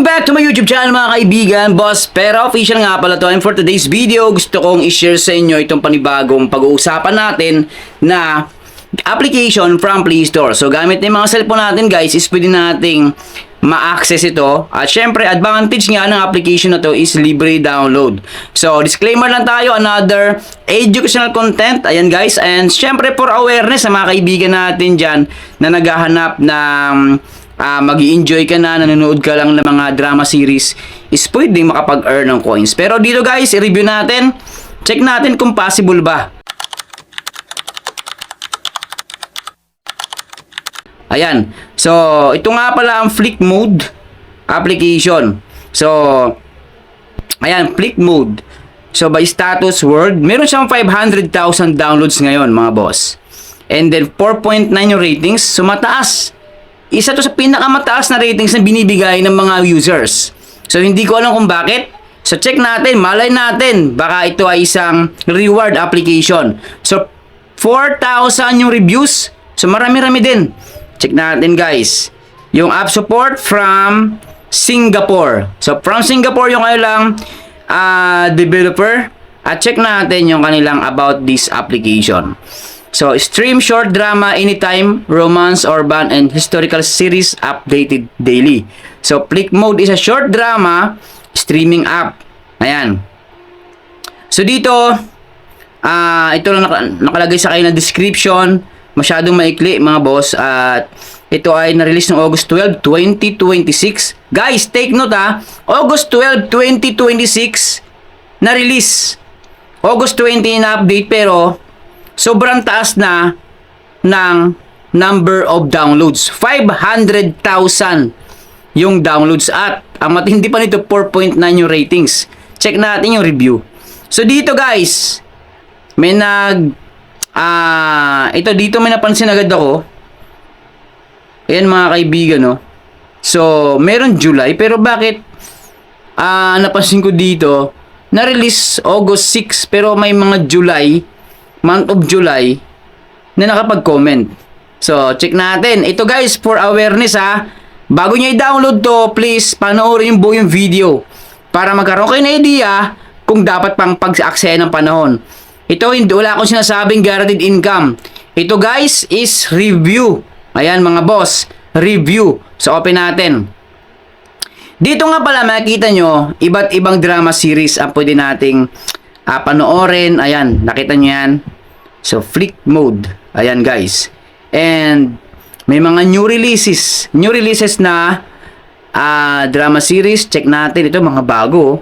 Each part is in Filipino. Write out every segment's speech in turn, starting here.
Welcome back to my YouTube channel mga kaibigan, Boss Pera Official nga pala to. And for today's video, gusto kong i-share sa inyo itong panibagong pag-uusapan natin na application from Play Store. So gamit ng mga cellphone natin guys, is pwede nating ma-access ito. At syempre, advantage nga ng application na to is libre download. So disclaimer lang tayo, another educational content. Ayan guys, and syempre for awareness sa mga kaibigan natin dyan na naghahanap ng mag-i-enjoy ka na, nanonood ka lang ng mga drama series, is pwedeng makapag-earn ng coins. Pero dito guys, i-review natin, check natin kung possible ba. Ayan, so ito nga pala ang Flick Mode application. So ayan, Flick Mode. So by status world, meron siyang 500,000 downloads ngayon mga boss. And then 4.9 yung ratings, so mataas. Isa to sa pinakamataas na ratings na binibigay ng mga users. So hindi ko alam kung bakit. So check natin, malay natin, baka ito ay isang reward application. So 4,000 yung reviews. So marami-rami din. Check natin guys. Yung app support from Singapore. So from Singapore yung kanilang developer. At check natin yung kanilang about this application. So, stream short drama anytime, romance, urban, and historical series updated daily. So, Flick Mode is a short drama streaming app. Ayan. So, dito, ito lang nakalagay sa kayo na description. Masyadong maikli, mga boss. At ito ay na-release noong August 12, 2026. Guys, take note August 12, 2026 na-release. August 20 na-update pero sobrang taas na ng number of downloads. 500,000 yung downloads at ang matindi pa nito 4.9 yung ratings. Check natin yung review. So dito guys, may ito dito may napansin agad ako. Ayan mga kaibigan no. So meron July pero bakit napansin ko dito na-release August 6 pero may mga month of July na nakapag-comment. So, check natin. Ito guys, for awareness bago nyo i-download to, please, panoorin yung buong video para magkaroon kayo ng idea kung dapat pang pag-aksaya ng panahon. Ito, hindi wala akong sinasabing guaranteed income. Ito guys, is review. Ayan mga boss, review. So, open natin. Dito nga pala makikita nyo, iba't ibang drama series ang pwede nating panoorin. Ayan, nakita nyo yan. So, Flick Mode. Ayan guys. And may mga new releases na drama series. Check natin. Ito mga bago.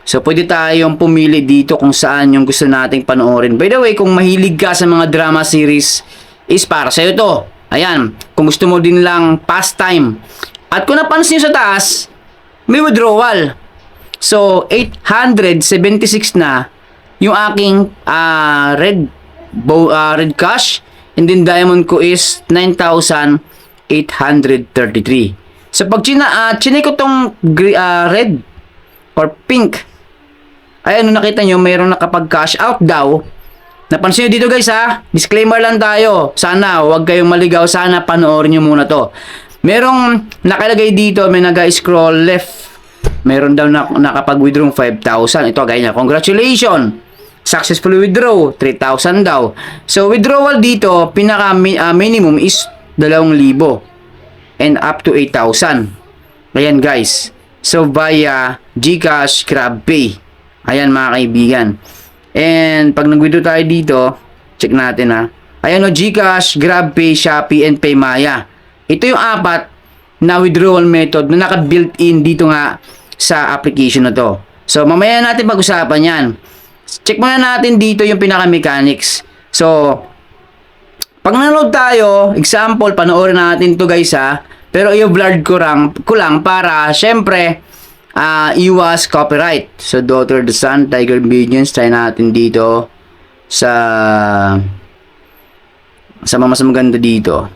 So, pwede tayong pumili dito kung saan yung gusto nating panoorin. By the way, kung mahilig ka sa mga drama series, is para sa'yo to. Ayan. Kung gusto mo din lang pastime. At kung napansin nyo sa taas, may withdrawal. So, 876 na yung aking red cash. And then diamond ko is 9,833. So, pag chinay ko tong red or pink, ay nakita nyo, mayroong nakapag-cash out daw. Napansin nyo dito guys disclaimer lang tayo. Sana, huwag kayong maligaw. Sana, panoorin nyo muna to. Merong nakalagay dito, may naga-scroll left. Meron daw nakapag-withdraw 5,000. Ito ganyan. Congratulations! Successfully withdraw 3,000 daw. So withdrawal dito, pinaka minimum is 2,000 and up to 8,000. Ayan guys. So via GCash, GrabPay. Ayan mga kaibigan. And pag nag-withdraw tayo dito, check natin Ayan GCash, GrabPay, Shopee, and Paymaya. Ito yung apat na withdrawal method na naka-built in dito nga sa application na to. So, mamaya natin pag-usapan yan. Check muna natin dito yung pinaka-mechanics. So, pag nanonood tayo, example, panoorin natin to guys pero i-blurred ko lang para, syempre, iwas copyright. So, Daughter the Sun, Tiger Billions, try natin dito sa mas maganda dito.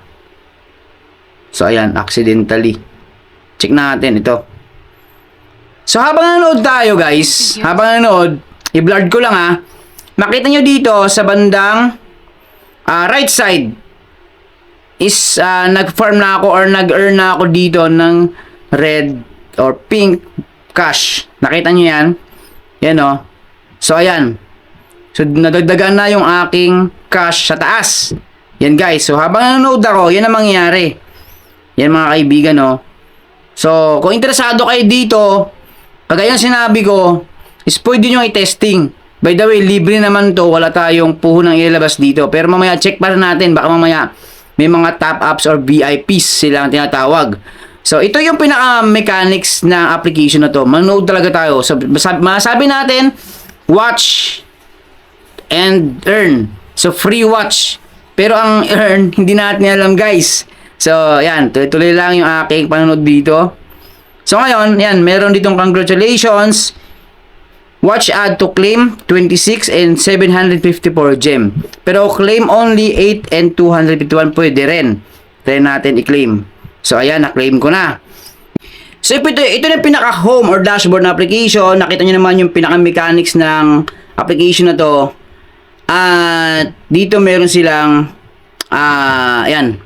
So, ayan, accidentally. Check natin ito. So, habang nanonood tayo, guys, i-blurred ko lang makita nyo dito sa bandang right side is nag-farm na ako or nag-earn na ako dito ng red or pink cash. Nakita nyo yan? Yan o. So, ayan. So, nadagdagan na yung aking cash sa taas. Yan guys. So, habang nanonood ako, yan ang mangyayari. Yan mga kaibigan o. So, kung interesado kayo dito, kagaya ng sinabi ko, is pwede nyo i-testing. By the way, libre naman to. Wala tayong puhunang ilalabas dito. Pero mamaya, check pa rin natin. Baka mamaya, may mga top-ups or VIPs silang tinatawag. So, ito yung pinaka-mechanics ng application na to. Manood talaga tayo. So, masabi natin, watch and earn. So, free watch. Pero ang earn, hindi natin alam guys. So, yan. Tuloy-tuloy lang yung aking panonood dito. So, ngayon, yan. Meron ditong congratulations. Watch ad to claim 26 and 754 gem. Pero claim only 8 and 251 pwede rin. Try natin i-claim. So, ayan. Na-claim ko na. So, ito na yung pinaka-home or dashboard na application. Nakita nyo naman yung pinaka-mechanics ng application na to. At dito meron silang ayan.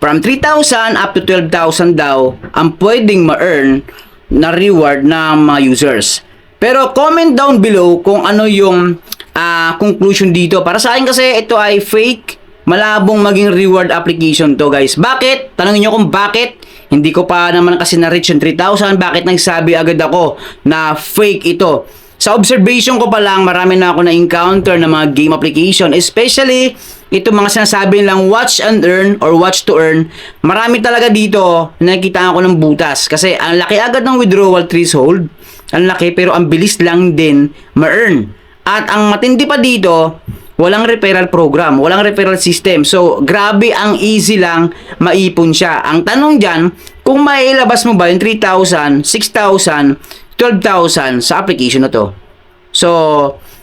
From 3,000 up to 12,000 daw ang pwedeng ma-earn na reward ng mga users. Pero comment down below kung ano yung conclusion dito. Para sa akin kasi ito ay fake, malabong maging reward application to guys. Bakit? Tanongin nyo kung bakit. Hindi ko pa naman kasi na-reach yung 3,000. Bakit nagsabi agad ako na fake ito? Sa observation ko pa lang, marami na ako na-encounter na mga game application. Especially, ito mga sinasabi lang watch and earn or watch to earn. Marami talaga dito nakikita ako ng butas. Kasi ang laki agad ng withdrawal threshold. Ang laki pero ang bilis lang din ma-earn. At ang matindi pa dito, walang referral program, walang referral system. So, grabe ang easy lang maipon siya. Ang tanong dyan, kung mailabas mo ba yung 3,000, 6,000, 12,000 sa application na to. So,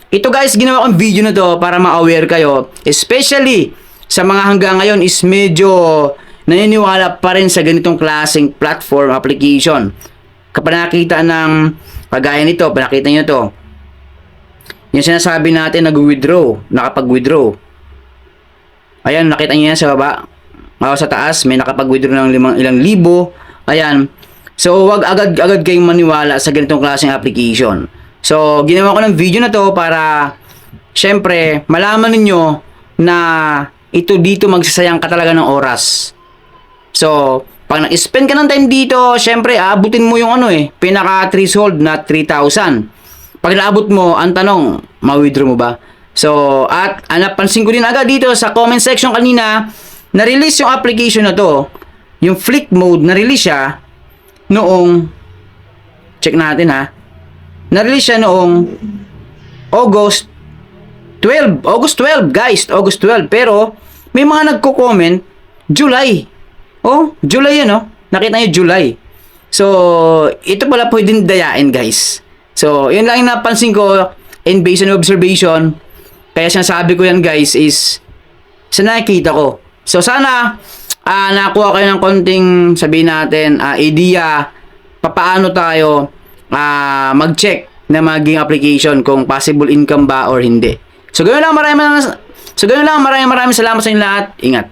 ito guys, ginawa kong video na to para ma-aware kayo. Especially sa mga hanggang ngayon is medyo naniniwala pa rin sa ganitong klaseng platform application. Kapag nakita ng kagaya nito, panakita nyo to. Yung sinasabi natin nag-withdraw, nakapag-withdraw. Ayan, nakita nyo yan sa baba. Sa taas, may nakapag-withdraw ng ilang libo. Ayan. So, wag agad-agad kayong maniwala sa ganitong klaseng application. So, ginawa ko ng video na to para syempre, malaman ninyo na ito dito magsasayang ka talaga ng oras. So, pag nag-spend ka ng time dito, syempre, aabutin mo yung pinaka-threshold na 3,000. Pag naabot mo, ang tanong, ma-withdraw mo ba? So, at napansin ko din agad dito sa comment section kanina, na-release yung application na to, yung flick mode, na-release siya noong, check natin ha, na-release siya noong August 12 guys, August 12. Pero, may mga nagko-comment, July. Oh, July yan nakita nyo July. So, ito pala pwedeng dayain guys. So, yun lang yung napansin ko and based on observation. Kaya sinasabi ko yan guys is sa nakikita ko. So, sana nakuha kayo ng konting sabihin natin idea papaano tayo mag-check na maging application kung possible income ba or hindi. So, ganoon lang, maraming salamat sa inyo lahat. Ingat.